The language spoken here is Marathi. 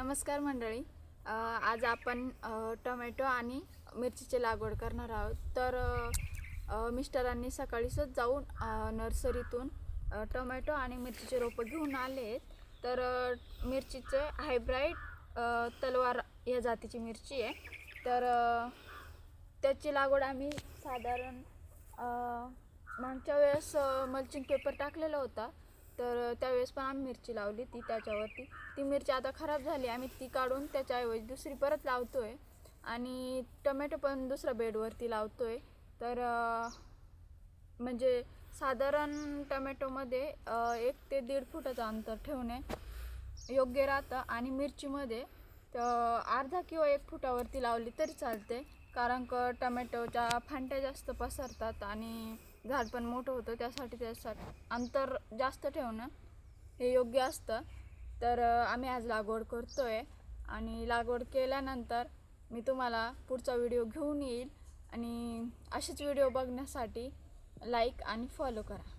नमस्कार मंडळी. आज आपण टोमॅटो आणि मिरचीची लागवड करणार आहोत. तर मिस्टरांनी सकाळीच जाऊन नर्सरीतून टोमॅटो आणि मिरचीचे रोपं घेऊन आले आहेत. तर मिरचीचे हायब्राईड तलवार या जातीची मिरची आहे. तर त्याची लागवड आम्ही साधारण मागच्या वेळेस मल्चिंग पेपर टाकलेला होता. तर त्यावेळेस पण आम्ही मिरची लावली त्याच्यावरती. ती मिरची आता खराब झाली. आम्ही ती काढून त्याच्याऐवजी दुसरी परत लावतो आहे आणि टोमॅटो पण दुसऱ्या बेडवरती लावतो आहे. तर म्हणजे साधारण टोमॅटोमध्ये 1 ते 1.5 फुटाचं अंतर ठेवणे योग्य राहतं आणि मिरचीमध्ये अर्धा किंवा 1 फुटावरती लावली तरी चालते. कारण टोमॅटोच्या फांट्या जास्त पसरतात आणि झाड पण मोठं होतं. त्यासाठी अंतर जास्त ठेवणं हे योग्य असतं. तर आम्ही आज लागवड करतो आहे आणि लागवड केल्यानंतर मी तुम्हाला पुढचा व्हिडिओ घेऊन येईल आणि असेच व्हिडिओ बघण्यासाठी लाईक आणि फॉलो करा.